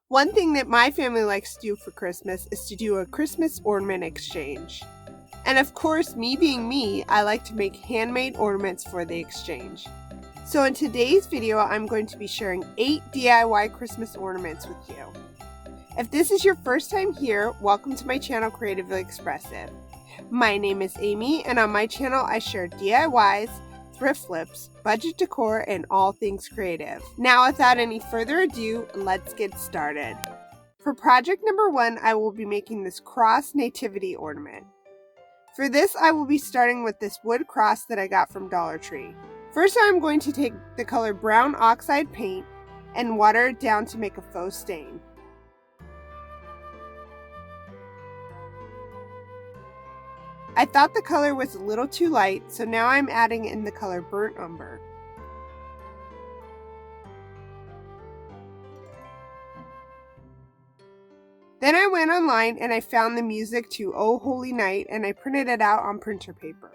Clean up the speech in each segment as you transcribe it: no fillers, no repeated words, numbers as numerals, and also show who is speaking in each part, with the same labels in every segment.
Speaker 1: One thing that my family likes to do for Christmas is to do a Christmas ornament exchange. And of course, me being me, I like to make handmade ornaments for the exchange. So in today's video, I'm going to be sharing 8 DIY Christmas ornaments with you. If this is your first time here, welcome to my channel, Creatively Expressive. My name is Amy, and on my channel I share DIYs, thrift flips, budget decor, and all things creative. Now without any further ado, let's get started. For project number 1, I will be making this cross nativity ornament. For this, I will be starting with this wood cross that I got from Dollar Tree. First, I'm going to take the color brown oxide paint and water it down to make a faux stain. I thought the color was a little too light, so now I'm adding in the color burnt umber. Then I went online and I found the music to Oh Holy Night and I printed it out on printer paper.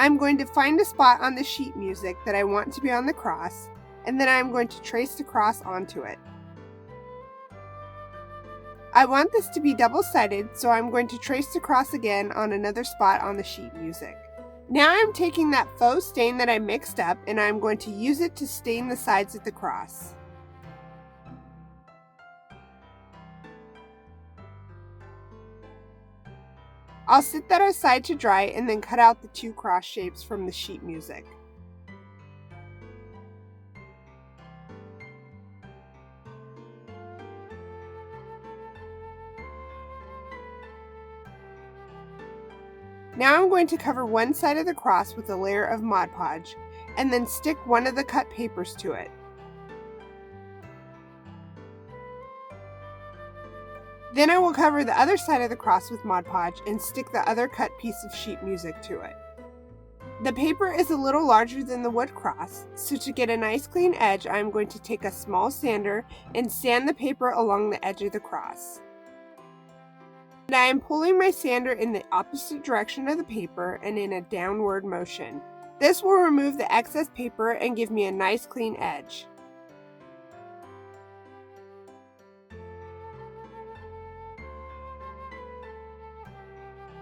Speaker 1: I'm going to find a spot on the sheet music that I want to be on the cross, and then I'm going to trace the cross onto it. I want this to be double-sided, so I'm going to trace the cross again on another spot on the sheet music. Now I'm taking that faux stain that I mixed up and I'm going to use it to stain the sides of the cross. I'll set that aside to dry and then cut out the 2 cross shapes from the sheet music. Now I'm going to cover one side of the cross with a layer of Mod Podge, and then stick one of the cut papers to it. Then I will cover the other side of the cross with Mod Podge and stick the other cut piece of sheet music to it. The paper is a little larger than the wood cross, so to get a nice clean edge, I am going to take a small sander and sand the paper along the edge of the cross. And I am pulling my sander in the opposite direction of the paper and in a downward motion. This will remove the excess paper and give me a nice clean edge.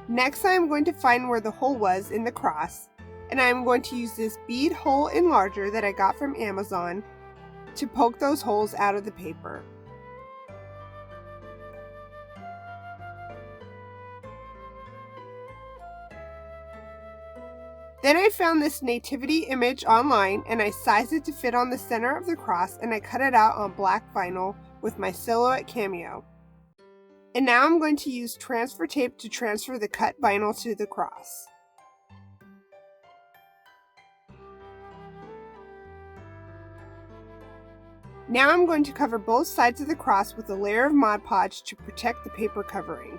Speaker 1: Next, I am going to find where the hole was in the cross, and I am going to use this bead hole enlarger that I got from Amazon to poke those holes out of the paper. Then I found this nativity image online and I sized it to fit on the center of the cross and I cut it out on black vinyl with my Silhouette Cameo. And now I'm going to use transfer tape to transfer the cut vinyl to the cross. Now I'm going to cover both sides of the cross with a layer of Mod Podge to protect the paper covering.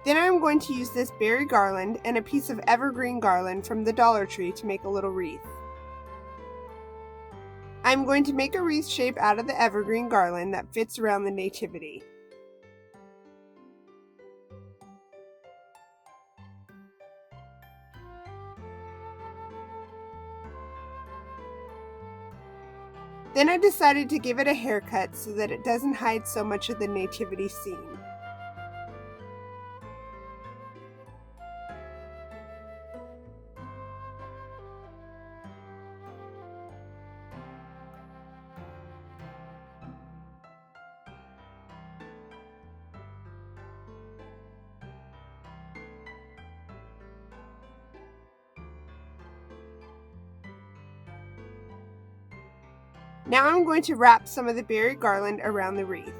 Speaker 1: Then I'm going to use this berry garland and a piece of evergreen garland from the Dollar Tree to make a little wreath. I'm going to make a wreath shape out of the evergreen garland that fits around the nativity. Then I decided to give it a haircut so that it doesn't hide so much of the nativity scene. Now I'm going to wrap some of the berry garland around the wreath.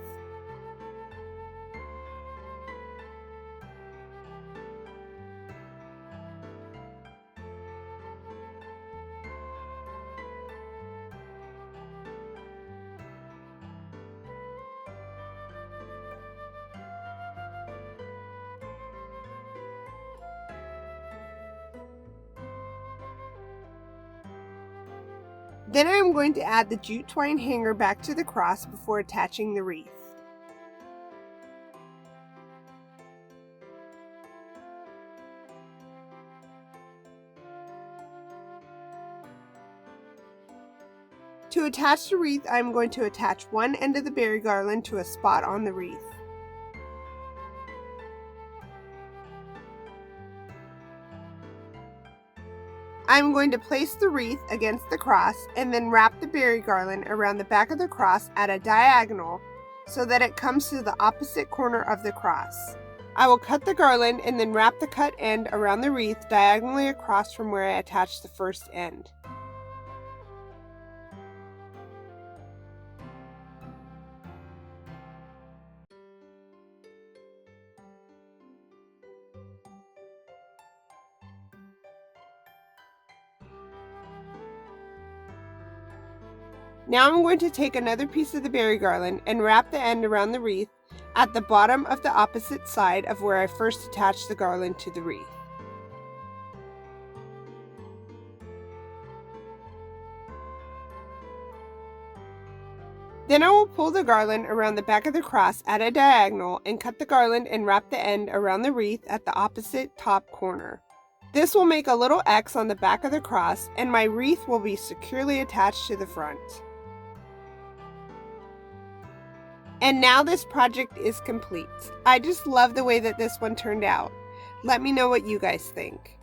Speaker 1: Then I am going to add the jute twine hanger back to the cross before attaching the wreath. To To attach the wreath, I'm going to attach one end of the berry garland to a spot on the wreath. I'm going to place the wreath against the cross and then wrap the berry garland around the back of the cross at a diagonal so that it comes to the opposite corner of the cross. I will cut the garland and then wrap the cut end around the wreath diagonally across from where I attached the first end. Now I'm going to take another piece of the berry garland and wrap the end around the wreath at the bottom of the opposite side of where I first attached the garland to the wreath. Then I will pull the garland around the back of the cross at a diagonal and cut the garland and wrap the end around the wreath at the opposite top corner. This will make a little X on the back of the cross, and my wreath will be securely attached to the front. And now this project is complete. I just love the way that this one turned out. Let me know what you guys think.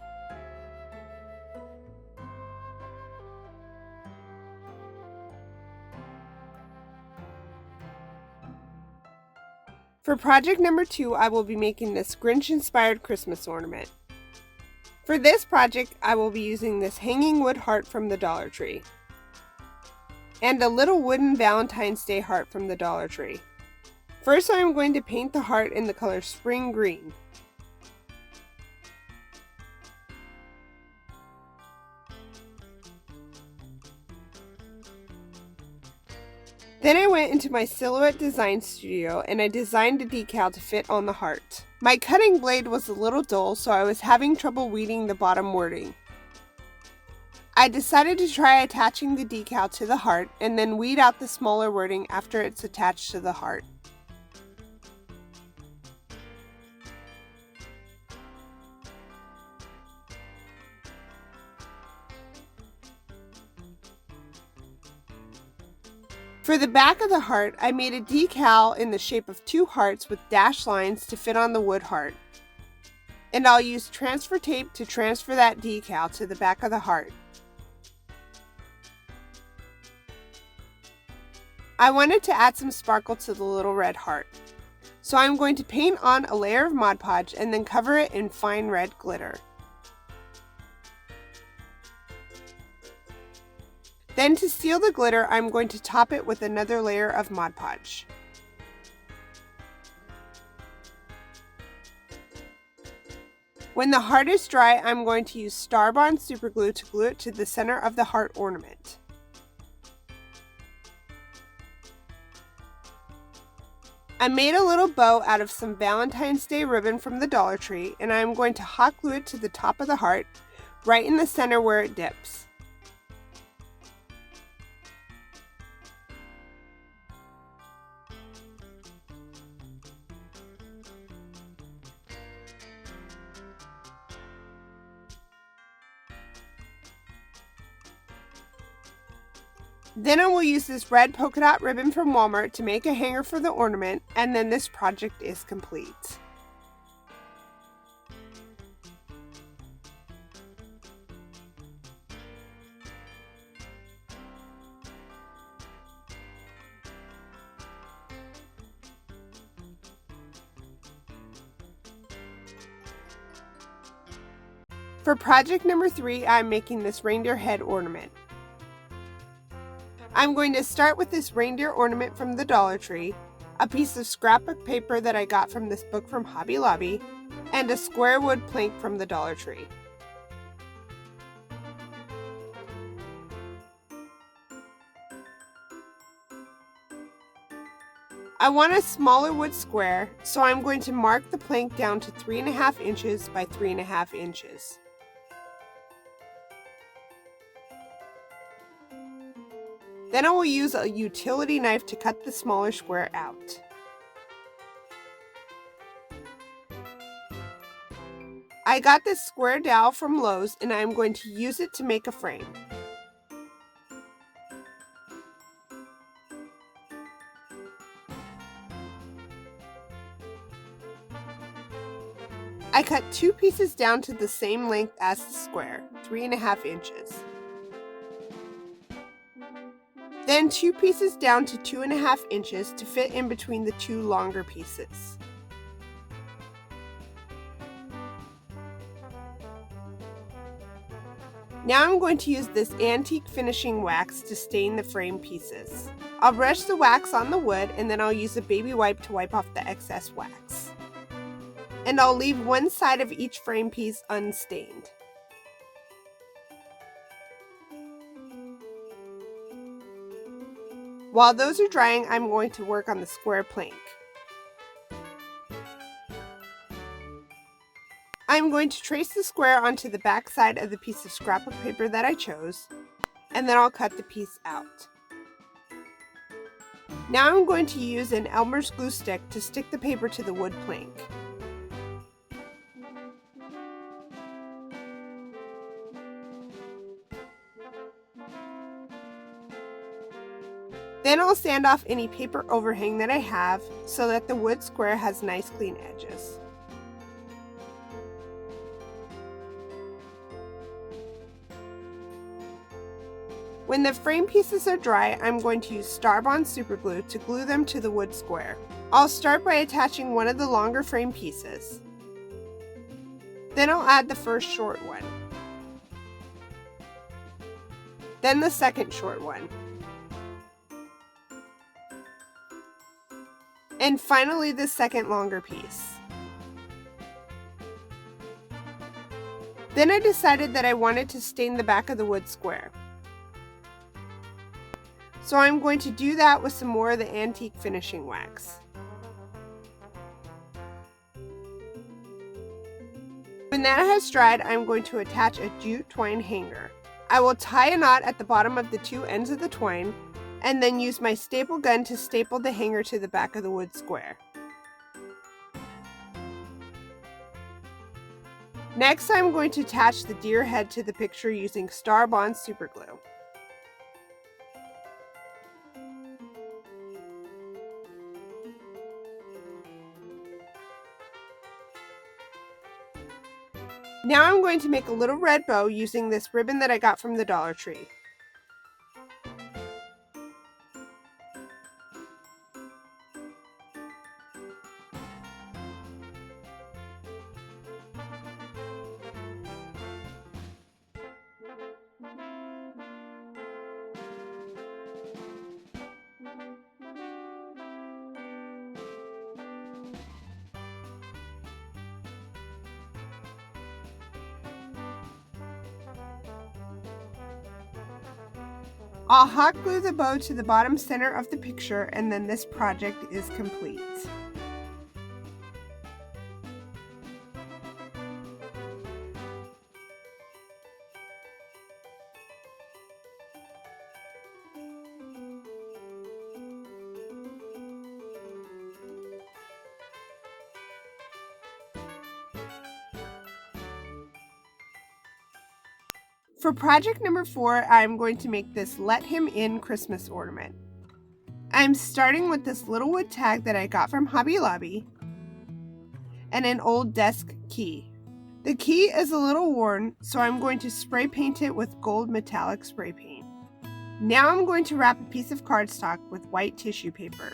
Speaker 1: For project number 2, I will be making this Grinch-inspired Christmas ornament. For this project, I will be using this hanging wood heart from the Dollar Tree and a little wooden Valentine's Day heart from the Dollar Tree. First, I am going to paint the heart in the color Spring Green. Then I went into my Silhouette Design Studio and I designed a decal to fit on the heart. My cutting blade was a little dull, so I was having trouble weeding the bottom wording. I decided to try attaching the decal to the heart and then weed out the smaller wording after it's attached to the heart. For the back of the heart, I made a decal in the shape of 2 hearts with dashed lines to fit on the wood heart. And I'll use transfer tape to transfer that decal to the back of the heart. I wanted to add some sparkle to the little red heart. So I'm going to paint on a layer of Mod Podge and then cover it in fine red glitter. Then to seal the glitter, I'm going to top it with another layer of Mod Podge. When the heart is dry, I'm going to use Star Bond super glue to glue it to the center of the heart ornament. I made a little bow out of some Valentine's Day ribbon from the Dollar Tree, and I'm going to hot glue it to the top of the heart, right in the center where it dips. Then I will use this red polka dot ribbon from Walmart to make a hanger for the ornament, and then this project is complete. For project number 3, I'm making this reindeer head ornament. I'm going to start with this reindeer ornament from the Dollar Tree, a piece of scrapbook paper that I got from this book from Hobby Lobby, and a square wood plank from the Dollar Tree. I want a smaller wood square, so I'm going to mark the plank down to 3.5 inches by 3.5 inches. Then I will use a utility knife to cut the smaller square out. I got this square dowel from Lowe's and I am going to use it to make a frame. I cut 2 pieces down to the same length as the square, 3.5 inches. Then 2 pieces down to 2.5 inches to fit in between the 2 longer pieces. Now I'm going to use this antique finishing wax to stain the frame pieces. I'll brush the wax on the wood and then I'll use a baby wipe to wipe off the excess wax. And I'll leave one side of each frame piece unstained. While those are drying, I'm going to work on the square plank. I'm going to trace the square onto the back side of the piece of scrapbook paper that I chose, and then I'll cut the piece out. Now I'm going to use an Elmer's glue stick to stick the paper to the wood plank. Then I'll sand off any paper overhang that I have so that the wood square has nice clean edges. When the frame pieces are dry, I'm going to use Star-Bond super glue to glue them to the wood square. I'll start by attaching one of the longer frame pieces. Then I'll add the first short one. Then the second short one. And finally the second longer piece. Then I decided that I wanted to stain the back of the wood square. So I'm going to do that with some more of the antique finishing wax. When that has dried, I'm going to attach a jute twine hanger. I will tie a knot at the bottom of the 2 ends of the twine, and then use my staple gun to staple the hanger to the back of the wood square. Next, I'm going to attach the deer head to the picture using Star-Bond super glue. Now I'm going to make a little red bow using this ribbon that I got from the Dollar Tree. I'll hot glue the bow to the bottom center of the picture, and then this project is complete. For project number 4, I'm going to make this Let Him In Christmas ornament. I'm starting with this little wood tag that I got from Hobby Lobby and an old desk key. The key is a little worn, so I'm going to spray paint it with gold metallic spray paint. Now I'm going to wrap a piece of cardstock with white tissue paper.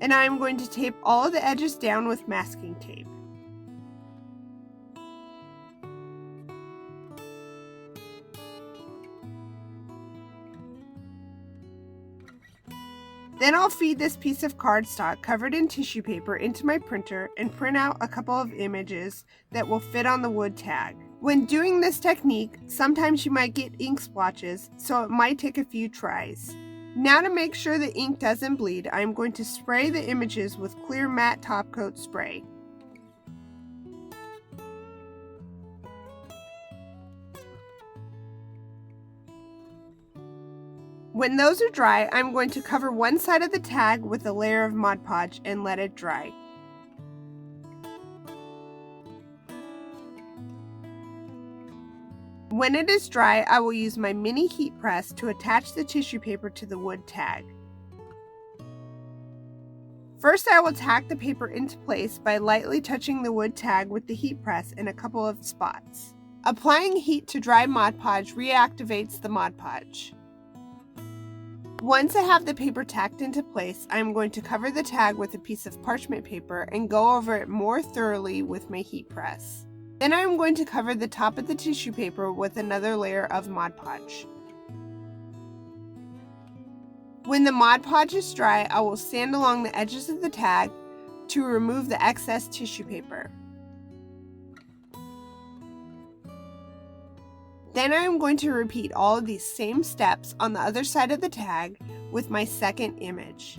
Speaker 1: And I'm going to tape all of the edges down with masking tape. Then I'll feed this piece of cardstock covered in tissue paper into my printer and print out a couple of images that will fit on the wood tag. When doing this technique, sometimes you might get ink splotches, so it might take a few tries. Now to make sure the ink doesn't bleed, I'm going to spray the images with clear matte top coat spray. When those are dry, I'm going to cover one side of the tag with a layer of Mod Podge and let it dry. When it is dry, I will use my mini heat press to attach the tissue paper to the wood tag. First, I will tack the paper into place by lightly touching the wood tag with the heat press in a couple of spots. Applying heat to dry Mod Podge reactivates the Mod Podge. Once I have the paper tacked into place, I am going to cover the tag with a piece of parchment paper and go over it more thoroughly with my heat press. Then I am going to cover the top of the tissue paper with another layer of Mod Podge. When the Mod Podge is dry, I will sand along the edges of the tag to remove the excess tissue paper. Then I am going to repeat all of these same steps on the other side of the tag with my second image.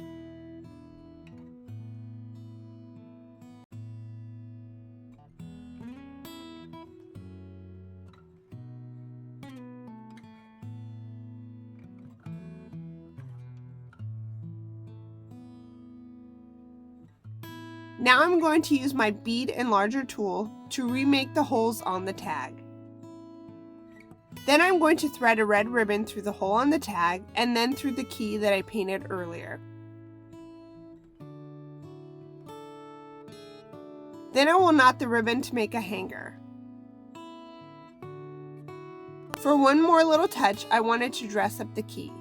Speaker 1: Now I'm going to use my bead enlarger tool to remake the holes on the tag. Then I'm going to thread a red ribbon through the hole on the tag and then through the key that I painted earlier. Then I will knot the ribbon to make a hanger. For one more little touch, I wanted to dress up the key.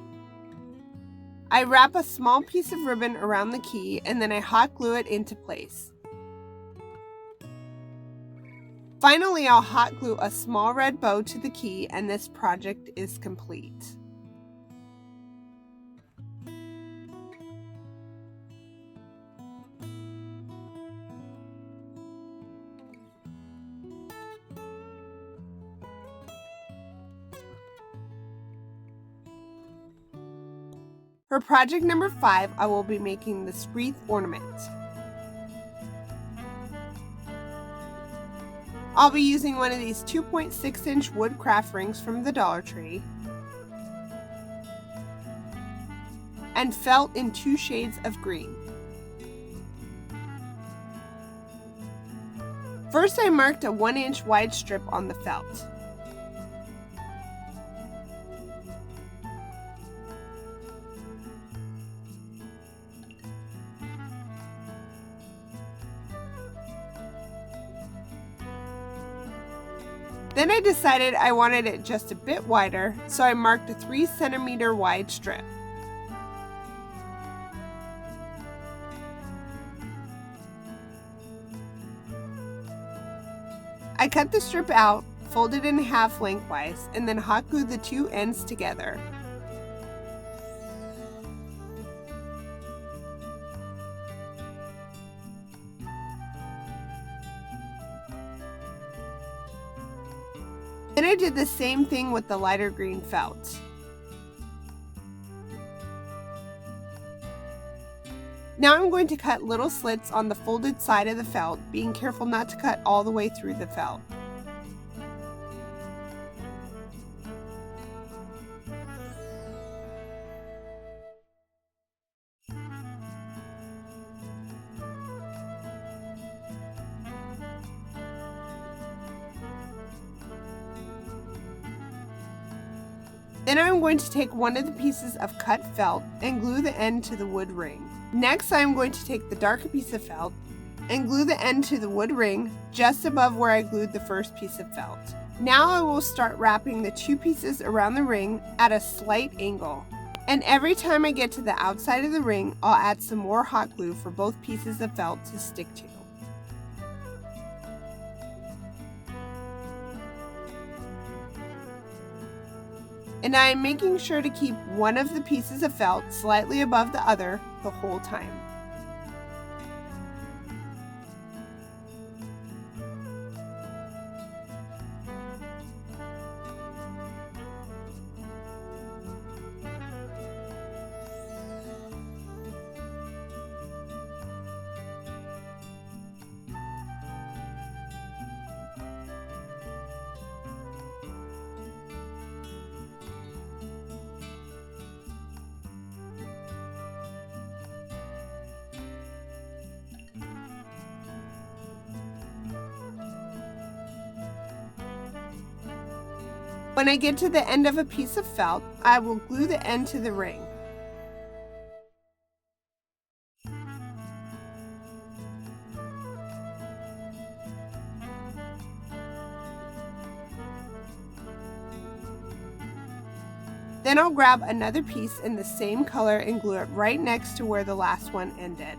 Speaker 1: I wrap a small piece of ribbon around the key and then I hot glue it into place. Finally, I'll hot glue a small red bow to the key and this project is complete. For project number 5, I will be making this wreath ornament. I'll be using one of these 2.6-inch wood craft rings from the Dollar Tree and felt in 2 shades of green. First, I marked a 1-inch wide strip on the felt. Then I decided I wanted it just a bit wider, so I marked a 3 centimeter wide strip. I cut the strip out, folded in half lengthwise, and then hot glued the 2 ends together. Then I did the same thing with the lighter green felt. Now I'm going to cut little slits on the folded side of the felt, being careful not to cut all the way through the felt. Then I'm going to take one of the pieces of cut felt and glue the end to the wood ring. Next, I'm going to take the darker piece of felt and glue the end to the wood ring just above where I glued the first piece of felt. Now I will start wrapping the 2 pieces around the ring at a slight angle. And every time I get to the outside of the ring, I'll add some more hot glue for both pieces of felt to stick to. And I am making sure to keep one of the pieces of felt slightly above the other the whole time. When I get to the end of a piece of felt, I will glue the end to the ring. Then I'll grab another piece in the same color and glue it right next to where the last one ended.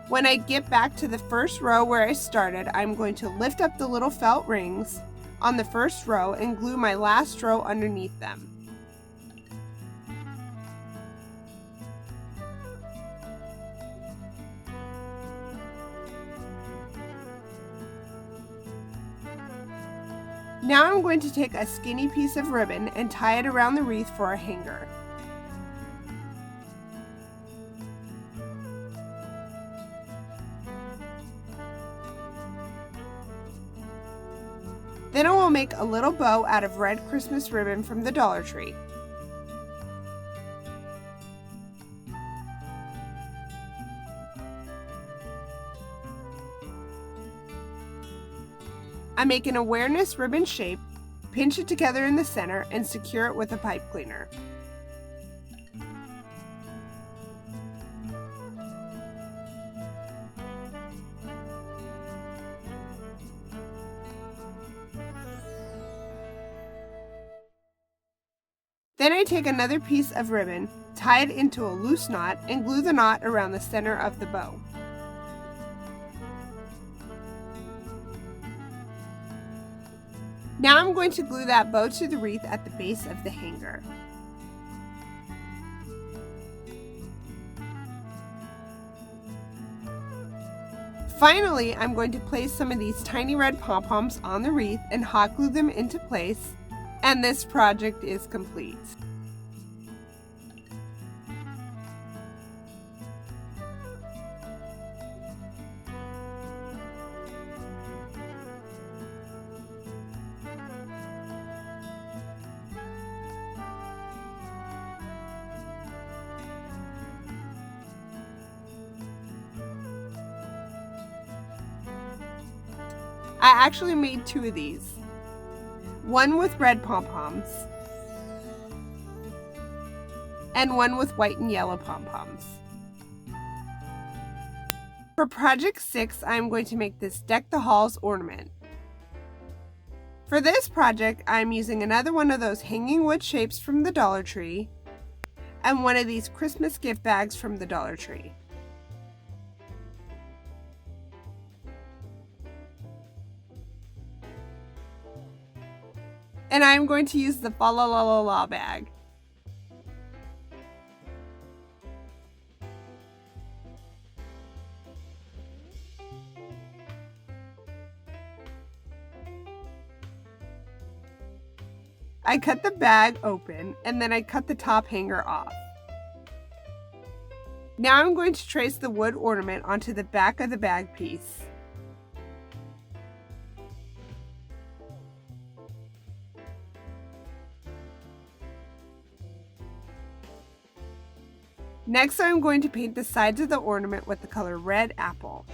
Speaker 1: When I get back to the first row where I started, I'm going to lift up the little felt rings on the first row and glue my last row underneath them. Now I'm going to take a skinny piece of ribbon and tie it around the wreath for a hanger. Then I will make a little bow out of red Christmas ribbon from the Dollar Tree. I make an awareness ribbon shape, pinch it together in the center, and secure it with a pipe cleaner. Then I take another piece of ribbon, tie it into a loose knot, and glue the knot around the center of the bow. Now I'm going to glue that bow to the wreath at the base of the hanger. Finally, I'm going to place some of these tiny red pom-poms on the wreath and hot glue them into place, and this project is complete. I actually made two of these. One with red pom-poms and one with white and yellow pom-poms. For project 6, I'm going to make this Deck the Halls ornament. For this project, I'm using another one of those hanging wood shapes from the Dollar Tree and one of these Christmas gift bags from the Dollar Tree. And I'm going to use the Fa La La La La bag. I cut the bag open and then I cut the top hanger off. Now I'm going to trace the wood ornament onto the back of the bag piece. Next, I'm going to paint the sides of the ornament with the color Red Apple.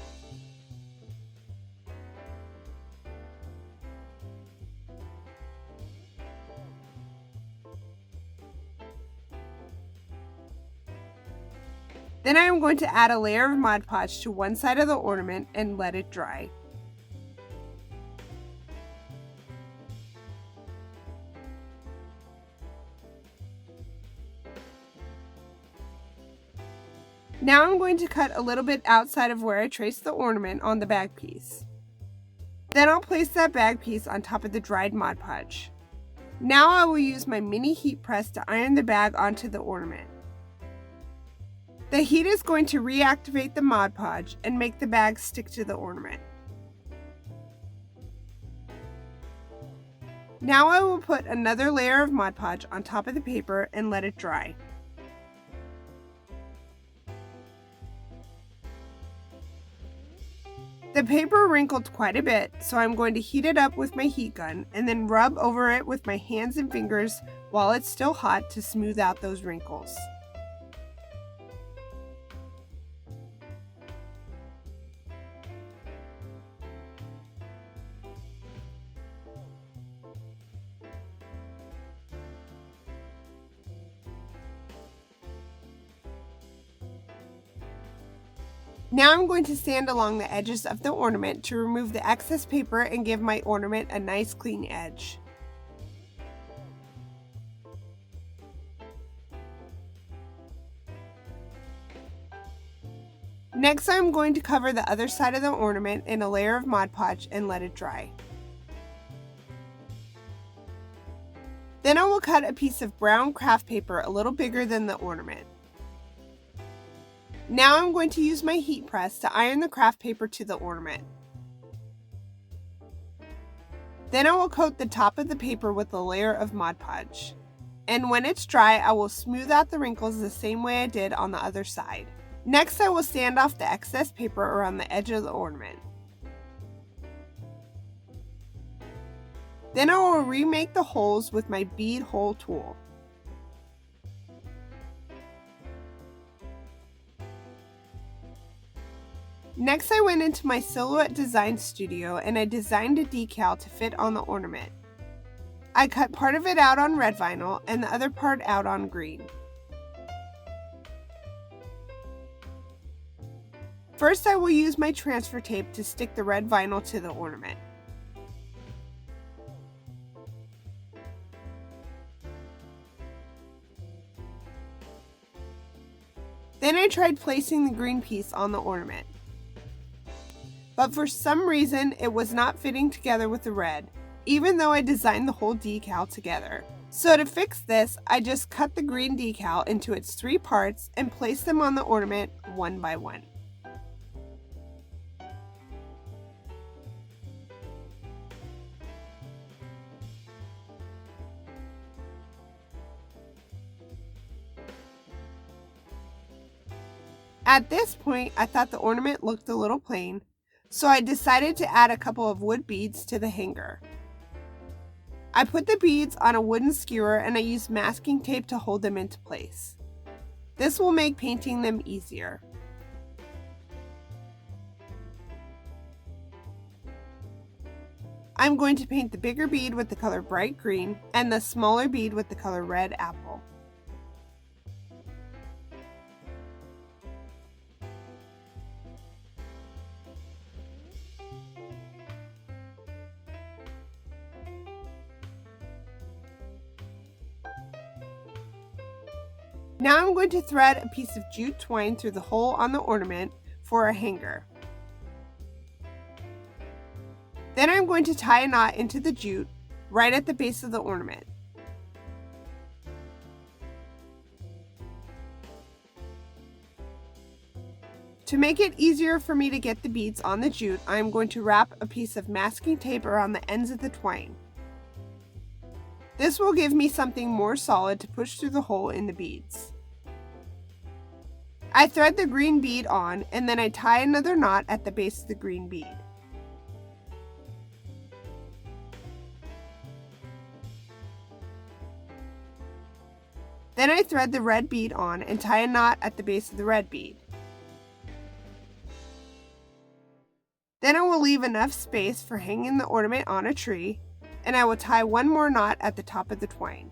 Speaker 1: Then I am going to add a layer of Mod Podge to one side of the ornament and let it dry. Now I'm going to cut a little bit outside of where I traced the ornament on the bag piece. Then I'll place that bag piece on top of the dried Mod Podge. Now I will use my mini heat press to iron the bag onto the ornament. The heat is going to reactivate the Mod Podge and make the bag stick to the ornament. Now I will put another layer of Mod Podge on top of the paper and let it dry. The paper wrinkled quite a bit, so I'm going to heat it up with my heat gun and then rub over it with my hands and fingers while it's still hot to smooth out those wrinkles. Now I'm going to sand along the edges of the ornament to remove the excess paper and give my ornament a nice clean edge. Next, I'm going to cover the other side of the ornament in a layer of Mod Podge and let it dry. Then I will cut a piece of brown craft paper a little bigger than the ornament. Now I'm going to use my heat press to iron the craft paper to the ornament. Then I will coat the top of the paper with a layer of Mod Podge. And when it's dry, I will smooth out the wrinkles the same way I did on the other side. Next, I will sand off the excess paper around the edge of the ornament. Then I will remake the holes with my bead hole tool. Next, I went into my Silhouette Design Studio and I designed a decal to fit on the ornament. I cut part of it out on red vinyl and the other part out on green. First, I will use my transfer tape to stick the red vinyl to the ornament. Then I tried placing the green piece on the ornament. But for some reason, it was not fitting together with the red, even though I designed the whole decal together. So to fix this, I just cut the green decal into its 3 parts and placed them on the ornament one by one. At this point, I thought the ornament looked a little plain, so I decided to add a couple of wood beads to the hanger. I put the beads on a wooden skewer and I used masking tape to hold them into place. This will make painting them easier. I'm going to paint the bigger bead with the color bright green and the smaller bead with the color red apple. Now I'm going to thread a piece of jute twine through the hole on the ornament for a hanger. Then I'm going to tie a knot into the jute right at the base of the ornament. To make it easier for me to get the beads on the jute, I am going to wrap a piece of masking tape around the ends of the twine. This will give me something more solid to push through the hole in the beads. I thread the green bead on and then I tie another knot at the base of the green bead. Then I thread the red bead on and tie a knot at the base of the red bead. Then I will leave enough space for hanging the ornament on a tree, and I will tie one more knot at the top of the twine.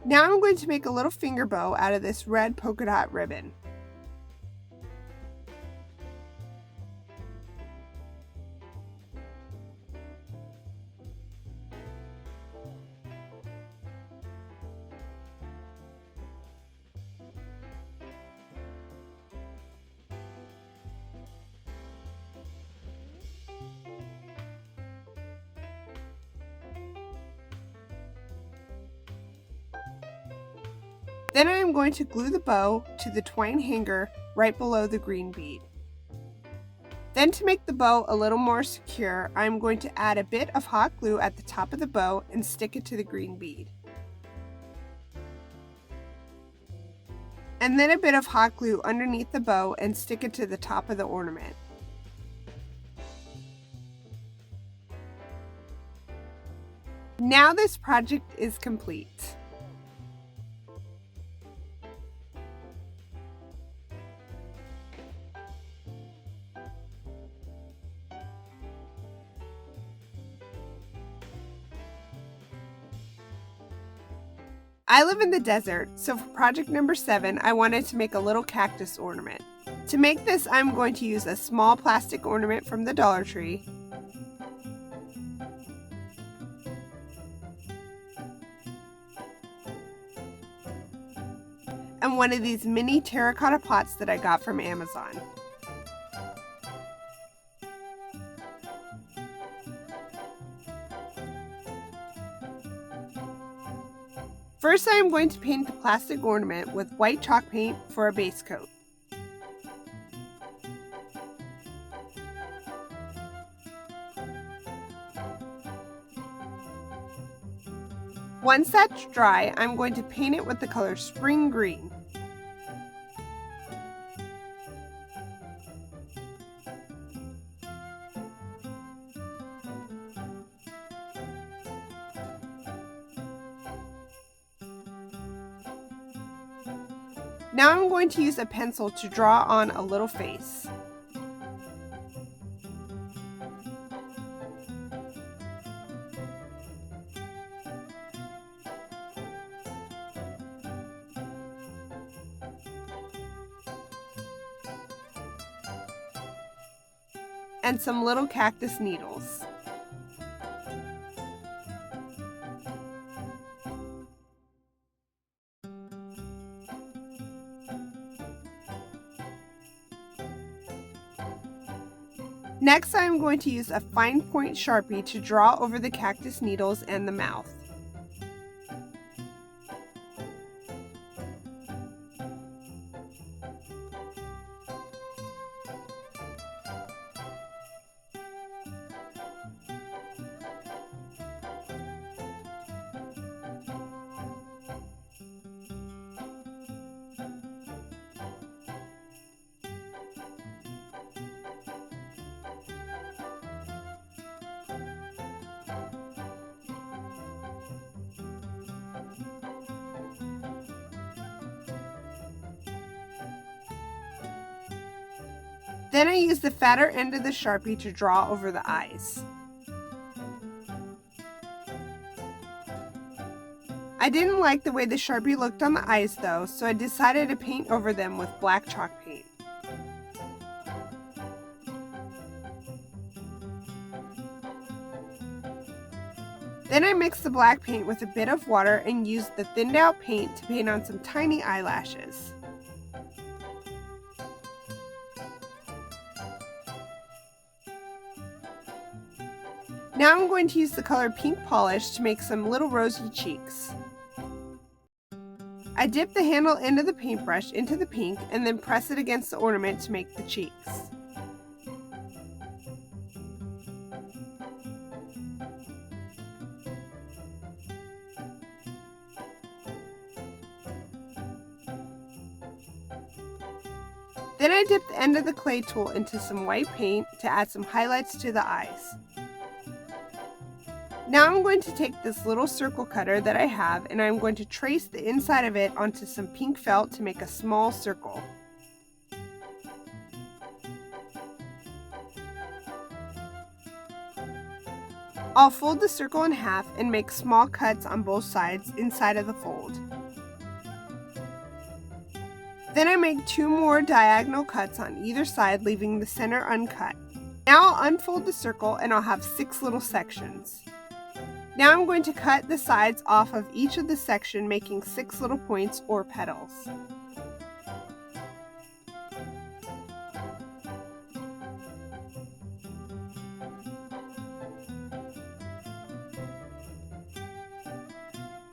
Speaker 1: Now I'm going to make a little finger bow out of this red polka dot ribbon. Then I am going to glue the bow to the twine hanger right below the green bead. Then to make the bow a little more secure, I am going to add a bit of hot glue at the top of the bow and stick it to the green bead. And then a bit of hot glue underneath the bow and stick it to the top of the ornament. Now this project is complete. I live in the desert, so for project number 7, I wanted to make a little cactus ornament. To make this, I'm going to use a small plastic ornament from the Dollar Tree, and one of these mini terracotta pots that I got from Amazon. First, I am going to paint the plastic ornament with white chalk paint for a base coat. Once that's dry, I'm going to paint it with the color Spring Green. Now I'm going to use a pencil to draw on a little face. And some little cactus needles. Next, I am going to use a fine point Sharpie to draw over the cactus needles and the mouth. Then I use the fatter end of the Sharpie to draw over the eyes. I didn't like the way the Sharpie looked on the eyes though, so I decided to paint over them with black chalk paint. Then I mixed the black paint with a bit of water and used the thinned out paint to paint on some tiny eyelashes. Now I'm going to use the color Pink Polish to make some little rosy cheeks. I dip the handle end of the paintbrush into the pink and then press it against the ornament to make the cheeks. Then I dip the end of the clay tool into some white paint to add some highlights to the eyes. Now I'm going to take this little circle cutter that I have and I'm going to trace the inside of it onto some pink felt to make a small circle. I'll fold the circle in half and make small cuts on both sides inside of the fold. Then I make 2 more diagonal cuts on either side, leaving the center uncut. Now I'll unfold the circle and I'll have 6 little sections. Now I'm going to cut the sides off of each of the section, making 6 little points or petals.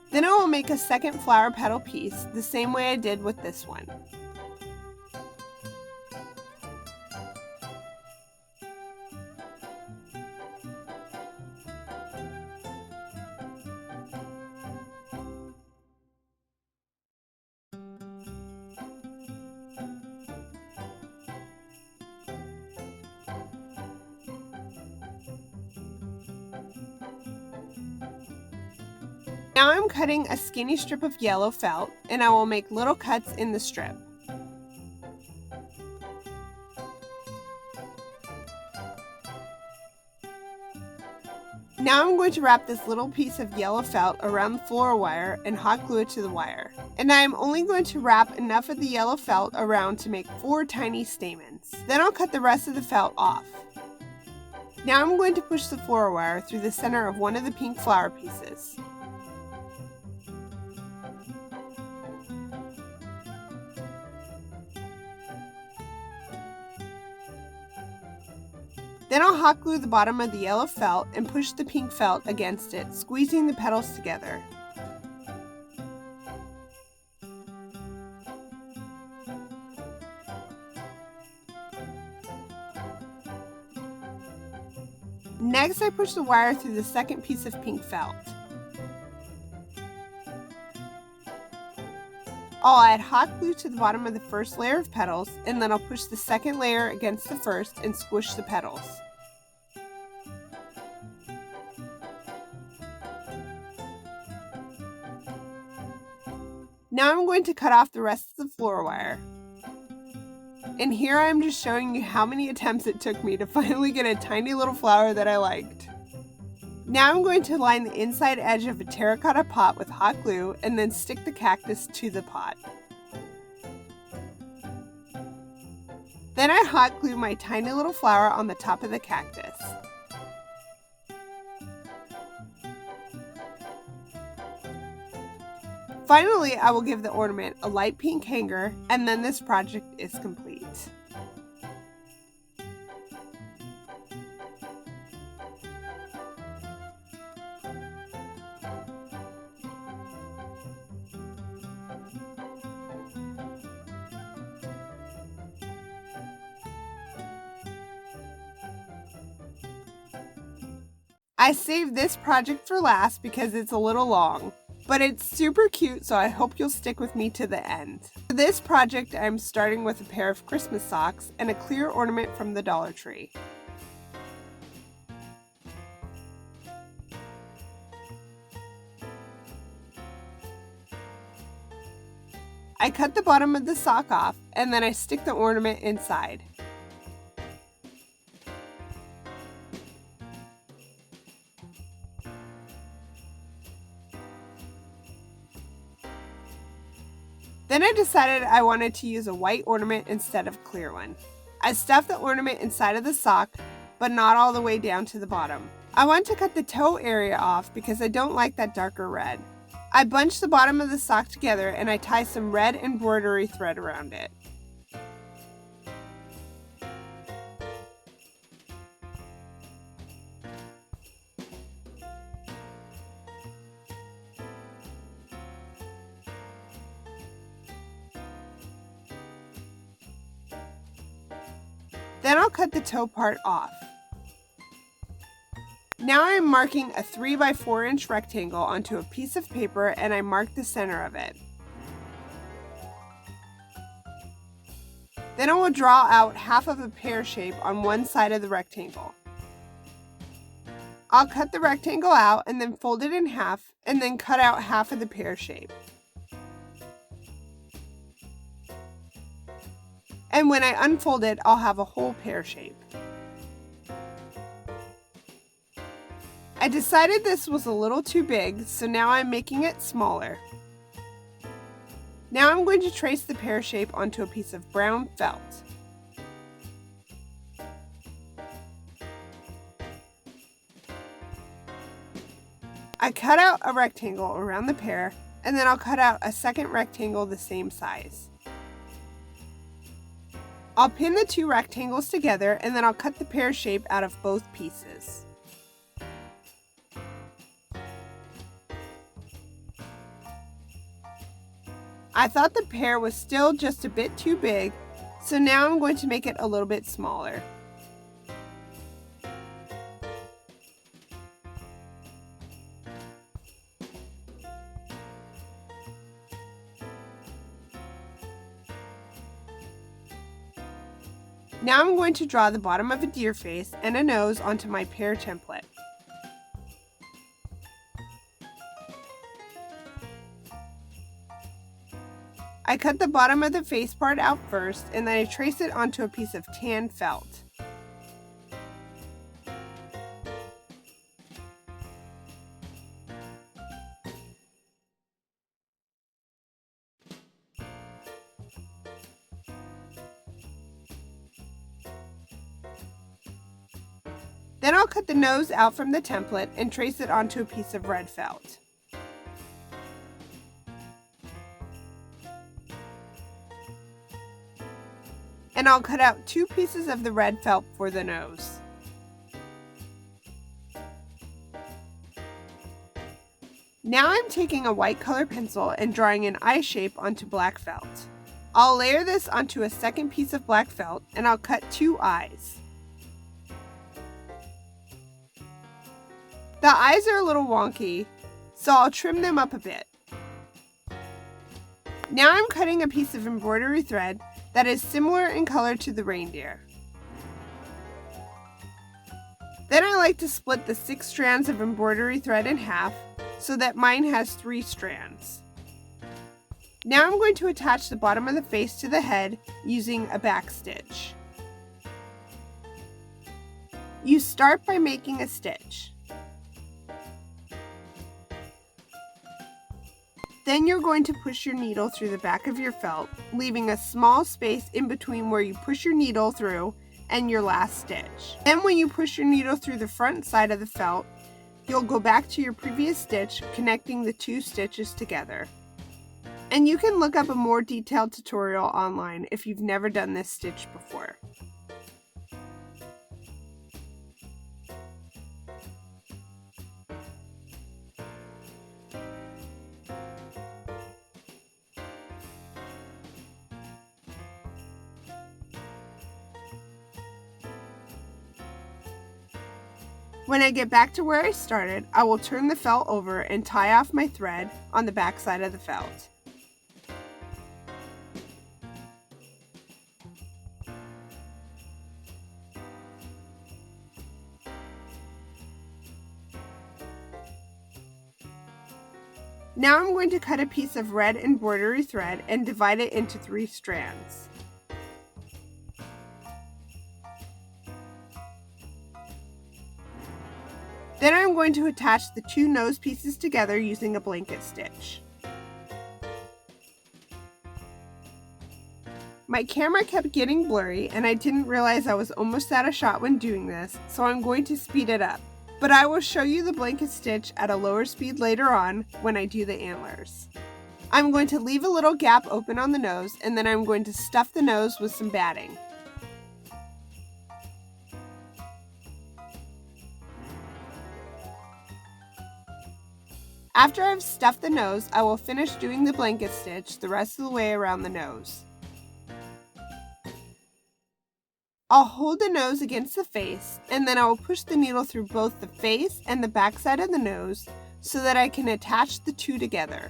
Speaker 1: Then I will make a second flower petal piece the same way I did with this one. Now I'm cutting a skinny strip of yellow felt, and I will make little cuts in the strip. Now I'm going to wrap this little piece of yellow felt around the floral wire and hot glue it to the wire. And I am only going to wrap enough of the yellow felt around to make 4 tiny stamens. Then I'll cut the rest of the felt off. Now I'm going to push the floral wire through the center of one of the pink flower pieces. Then I'll hot glue the bottom of the yellow felt and push the pink felt against it, squeezing the petals together. Next, I push the wire through the second piece of pink felt. I'll add hot glue to the bottom of the first layer of petals, and then I'll push the second layer against the first and squish the petals. Now I'm going to cut off the rest of the floral wire. And here I'm just showing you how many attempts it took me to finally get a tiny little flower that I liked. Now I'm going to line the inside edge of a terracotta pot with hot glue and then stick the cactus to the pot. Then I hot glue my tiny little flower on the top of the cactus. Finally, I will give the ornament a light pink hanger, and then this project is complete. I saved this project for last because it's a little long, but it's super cute, so I hope you'll stick with me to the end. For this project, I'm starting with a pair of Christmas socks and a clear ornament from the Dollar Tree. I cut the bottom of the sock off, and then I stick the ornament inside. Then I decided I wanted to use a white ornament instead of a clear one. I stuffed the ornament inside of the sock, but not all the way down to the bottom. I want to cut the toe area off because I don't like that darker red. I bunch the bottom of the sock together and I tie some red embroidery thread around it. Then I'll cut the toe part off. Now I'm marking a 3 by 4 inch rectangle onto a piece of paper, and I mark the center of it. Then I will draw out half of a pear shape on one side of the rectangle. I'll cut the rectangle out and then fold it in half, and then cut out half of the pear shape. And when I unfold it, I'll have a whole pear shape. I decided this was a little too big, so now I'm making it smaller. Now I'm going to trace the pear shape onto a piece of brown felt. I cut out a rectangle around the pear, and then I'll cut out a second rectangle the same size. I'll pin the two rectangles together, and then I'll cut the pear shape out of both pieces. I thought the pear was still just a bit too big, so now I'm going to make it a little bit smaller. Now I'm going to draw the bottom of a deer face and a nose onto my pear template. I cut the bottom of the face part out first, and then I trace it onto a piece of tan felt. Then I'll cut the nose out from the template and trace it onto a piece of red felt. And I'll cut out 2 pieces of the red felt for the nose. Now I'm taking a white color pencil and drawing an eye shape onto black felt. I'll layer this onto a second piece of black felt and I'll cut 2 eyes. The eyes are a little wonky, so I'll trim them up a bit. Now I'm cutting a piece of embroidery thread that is similar in color to the reindeer. Then I like to split the 6 strands of embroidery thread in half so that mine has 3 strands. Now I'm going to attach the bottom of the face to the head using a back stitch. You start by making a stitch. Then you're going to push your needle through the back of your felt, leaving a small space in between where you push your needle through and your last stitch. Then when you push your needle through the front side of the felt, you'll go back to your previous stitch, connecting the 2 stitches together. And you can look up a more detailed tutorial online if you've never done this stitch before. When I get back to where I started, I will turn the felt over and tie off my thread on the back side of the felt. Now I'm going to cut a piece of red embroidery thread and divide it into 3 strands. Then I'm going to attach the 2 nose pieces together using a blanket stitch. My camera kept getting blurry and I didn't realize I was almost out of shot when doing this, so I'm going to speed it up. But I will show you the blanket stitch at a lower speed later on when I do the antlers. I'm going to leave a little gap open on the nose, and then I'm going to stuff the nose with some batting. After I've stuffed the nose, I will finish doing the blanket stitch the rest of the way around the nose. I'll hold the nose against the face, and then I will push the needle through both the face and the back side of the nose so that I can attach the 2 together.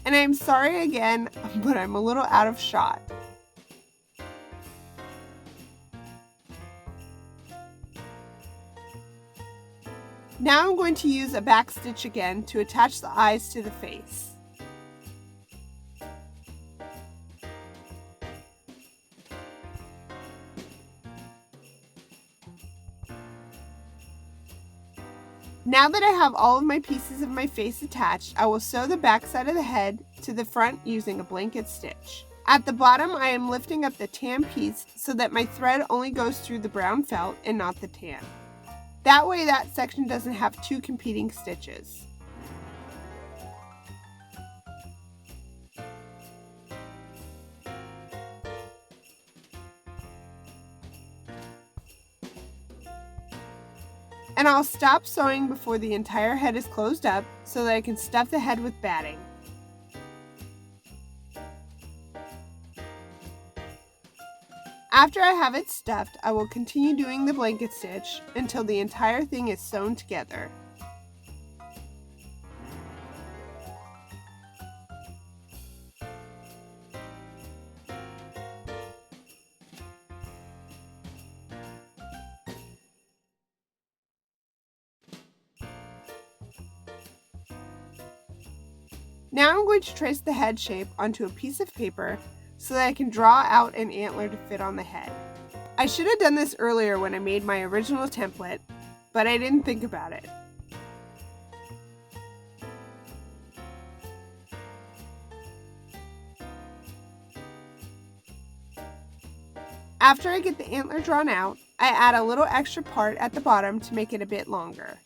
Speaker 1: And I'm sorry again, but I'm a little out of shot. Now I'm going to use a back stitch again to attach the eyes to the face. Now that I have all of my pieces of my face attached, I will sew the back side of the head to the front using a blanket stitch. At the bottom, I am lifting up the tan piece so that my thread only goes through the brown felt and not the tan. That way that section doesn't have 2 competing stitches. And I'll stop sewing before the entire head is closed up so that I can stuff the head with batting. After I have it stuffed, I will continue doing the blanket stitch until the entire thing is sewn together. Now I'm going to trace the head shape onto a piece of paper so that I can draw out an antler to fit on the head. I should have done this earlier when I made my original template, but I didn't think about it. After I get the antler drawn out, I add a little extra part at the bottom to make it a bit longer.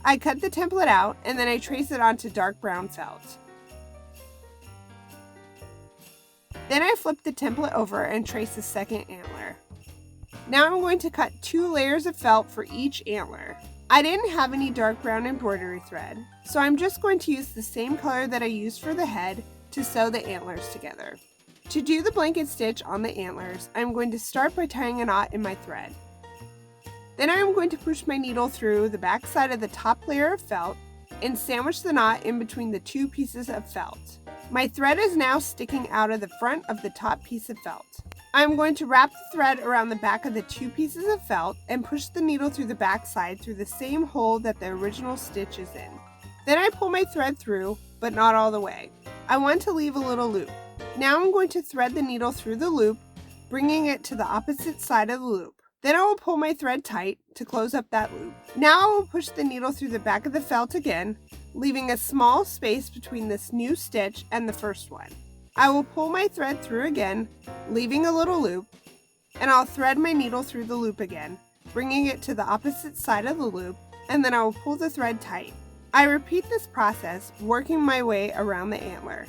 Speaker 1: I cut the template out and then I trace it onto dark brown felt. Then I flip the template over and trace the second antler. Now I'm going to cut 2 layers of felt for each antler. I didn't have any dark brown embroidery thread, so I'm just going to use the same color that I used for the head to sew the antlers together. To do the blanket stitch on the antlers, I'm going to start by tying a knot in my thread. Then I am going to push my needle through the back side of the top layer of felt and sandwich the knot in between the 2 pieces of felt. My thread is now sticking out of the front of the top piece of felt. I am going to wrap the thread around the back of the 2 pieces of felt and push the needle through the back side through the same hole that the original stitch is in. Then I pull my thread through, but not all the way. I want to leave a little loop. Now I'm going to thread the needle through the loop, bringing it to the opposite side of the loop. Then I will pull my thread tight to close up that loop. Now I will push the needle through the back of the felt again, leaving a small space between this new stitch and the first one. I will pull my thread through again, leaving a little loop, and I'll thread my needle through the loop again, bringing it to the opposite side of the loop, and then I will pull the thread tight. I repeat this process, working my way around the antler.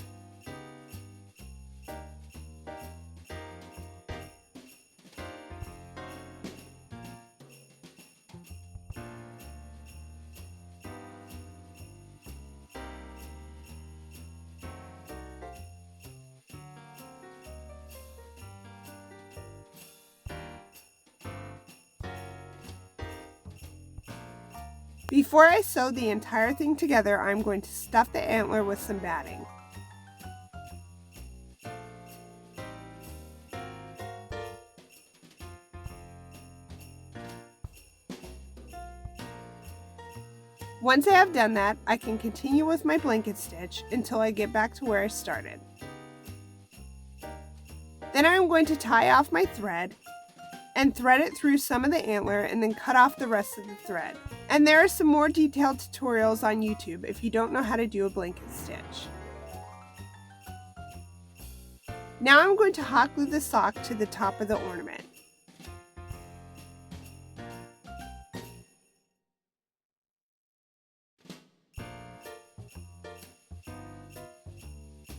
Speaker 1: Before I sew the entire thing together, I'm going to stuff the antler with some batting. Once I have done that, I can continue with my blanket stitch until I get back to where I started. Then I'm going to tie off my thread and thread it through some of the antler and then cut off the rest of the thread. And there are some more detailed tutorials on YouTube if you don't know how to do a blanket stitch. Now I'm going to hot glue the sock to the top of the ornament.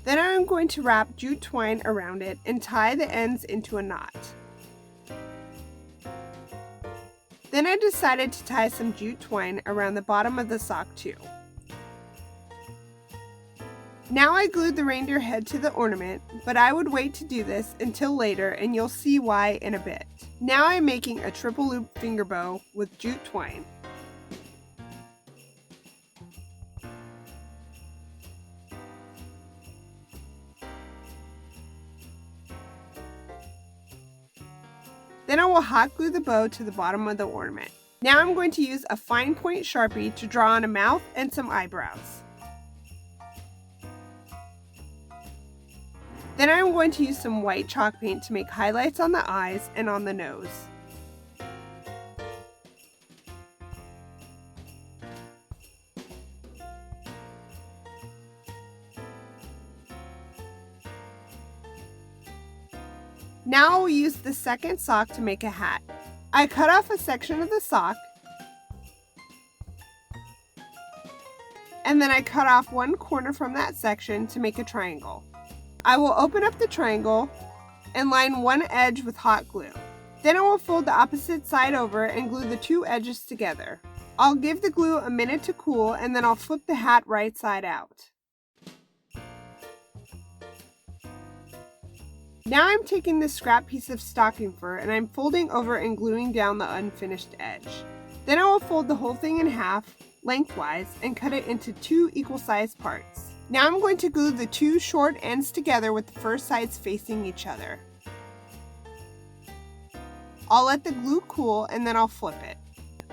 Speaker 1: Then I'm going to wrap jute twine around it and tie the ends into a knot. Then I decided to tie some jute twine around the bottom of the sock too. Now I glued the reindeer head to the ornament, but I would wait to do this until later and you'll see why in a bit. Now I'm making a triple loop finger bow with jute twine. Then I will hot glue the bow to the bottom of the ornament. Now I'm going to use a fine point Sharpie to draw on a mouth and some eyebrows. Then I'm going to use some white chalk paint to make highlights on the eyes and on the nose. Now I will use the second sock to make a hat. I cut off a section of the sock, and then I cut off one corner from that section to make a triangle. I will open up the triangle and line one edge with hot glue. Then I will fold the opposite side over and glue the 2 edges together. I'll give the glue a minute to cool and then I'll flip the hat right side out. Now I'm taking this scrap piece of stocking fur and I'm folding over and gluing down the unfinished edge. Then I will fold the whole thing in half, lengthwise, and cut it into 2 equal-sized parts. Now I'm going to glue the 2 short ends together with the fur sides facing each other. I'll let the glue cool and then I'll flip it.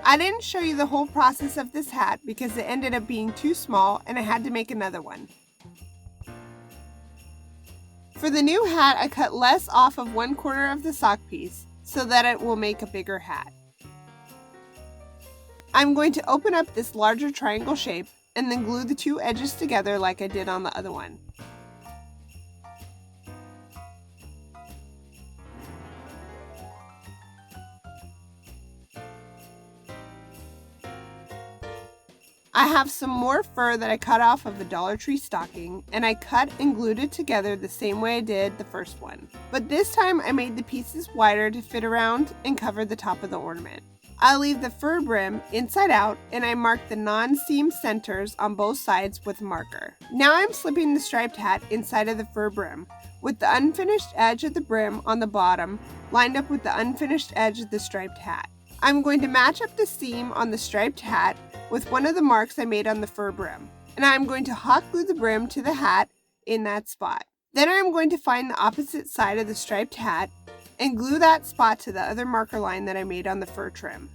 Speaker 1: I didn't show you the whole process of this hat because it ended up being too small and I had to make another one. For the new hat, I cut less off of 1/4 of the sock piece so that it will make a bigger hat. I'm going to open up this larger triangle shape and then glue the 2 edges together like I did on the other one. I have some more fur that I cut off of a Dollar Tree stocking, and I cut and glued it together the same way I did the first one. But this time I made the pieces wider to fit around and cover the top of the ornament. I leave the fur brim inside out and I mark the non-seam centers on both sides with a marker. Now I'm slipping the striped hat inside of the fur brim, with the unfinished edge of the brim on the bottom lined up with the unfinished edge of the striped hat. I'm going to match up the seam on the striped hat with one of the marks I made on the fur brim, and I'm going to hot glue the brim to the hat in that spot. Then I'm going to find the opposite side of the striped hat and glue that spot to the other marker line that I made on the fur trim.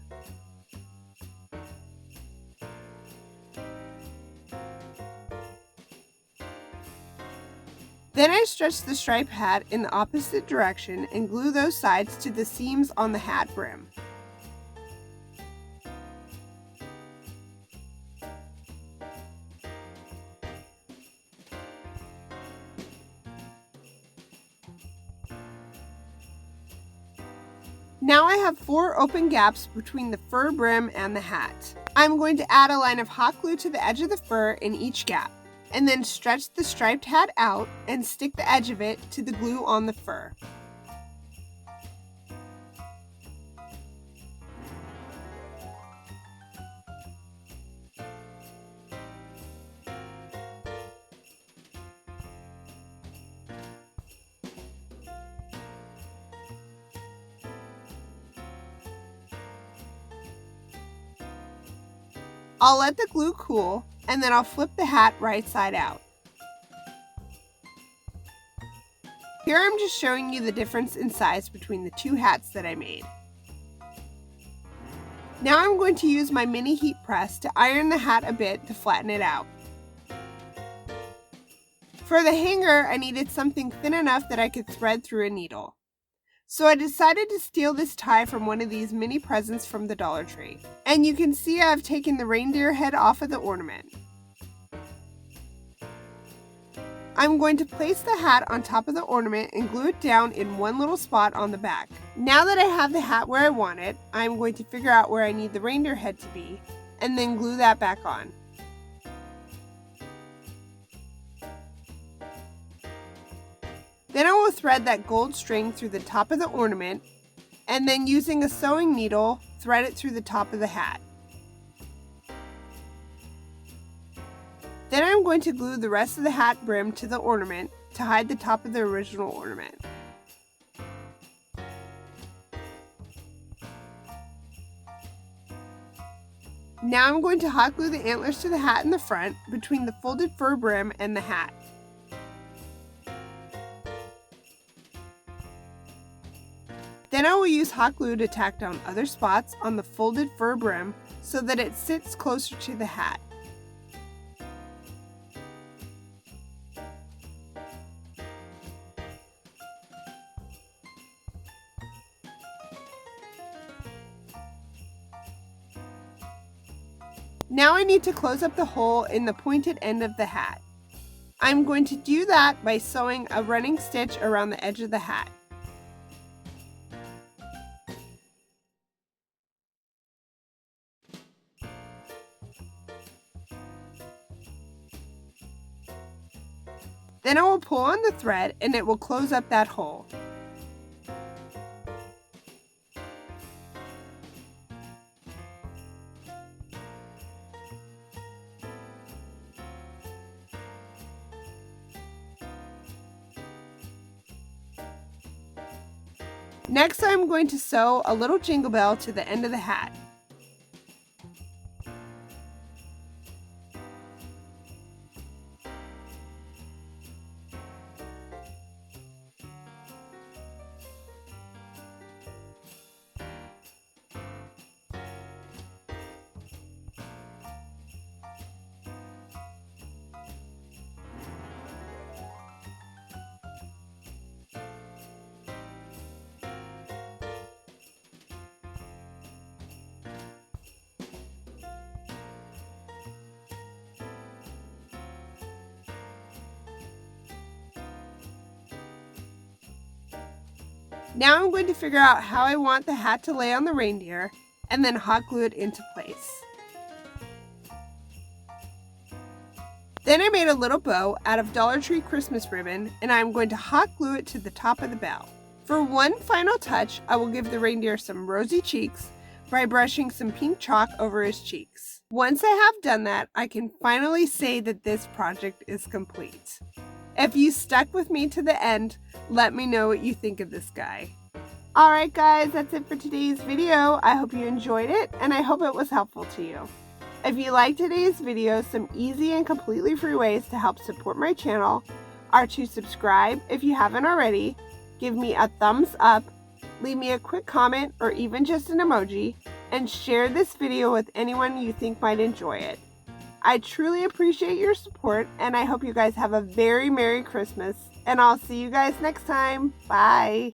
Speaker 1: Then I stretch the striped hat in the opposite direction and glue those sides to the seams on the hat brim. Now I have 4 open gaps between the fur brim and the hat. I'm going to add a line of hot glue to the edge of the fur in each gap, and then stretch the striped hat out and stick the edge of it to the glue on the fur. I'll let the glue cool, and then I'll flip the hat right side out. Here I'm just showing you the difference in size between the 2 hats that I made. Now I'm going to use my mini heat press to iron the hat a bit to flatten it out. For the hanger, I needed something thin enough that I could thread through a needle. So I decided to steal this tie from one of these mini presents from the Dollar Tree. And you can see I've taken the reindeer head off of the ornament. I'm going to place the hat on top of the ornament and glue it down in one little spot on the back. Now that I have the hat where I want it, I'm going to figure out where I need the reindeer head to be, and then glue that back on. Then I will thread that gold string through the top of the ornament, and then using a sewing needle, thread it through the top of the hat. Then I'm going to glue the rest of the hat brim to the ornament to hide the top of the original ornament. Now I'm going to hot glue the antlers to the hat in the front between the folded fur brim and the hat. Then I will use hot glue to tack down other spots on the folded fur brim so that it sits closer to the hat. Now I need to close up the hole in the pointed end of the hat. I'm going to do that by sewing a running stitch around the edge of the hat. Then I will pull on the thread and it will close up that hole. Next, I'm going to sew a little jingle bell to the end of the hat. Now I'm going to figure out how I want the hat to lay on the reindeer and then hot glue it into place. Then I made a little bow out of Dollar Tree Christmas ribbon and I'm going to hot glue it to the top of the bell. For one final touch, I will give the reindeer some rosy cheeks by brushing some pink chalk over his cheeks. Once I have done that, I can finally say that this project is complete. If you stuck with me to the end, let me know what you think of this guy. Alright guys, that's it for today's video. I hope you enjoyed it and I hope it was helpful to you. If you liked today's video, some easy and completely free ways to help support my channel are to subscribe if you haven't already, give me a thumbs up, leave me a quick comment or even just an emoji, and share this video with anyone you think might enjoy it. I truly appreciate your support and I hope you guys have a very Merry Christmas, and I'll see you guys next time. Bye!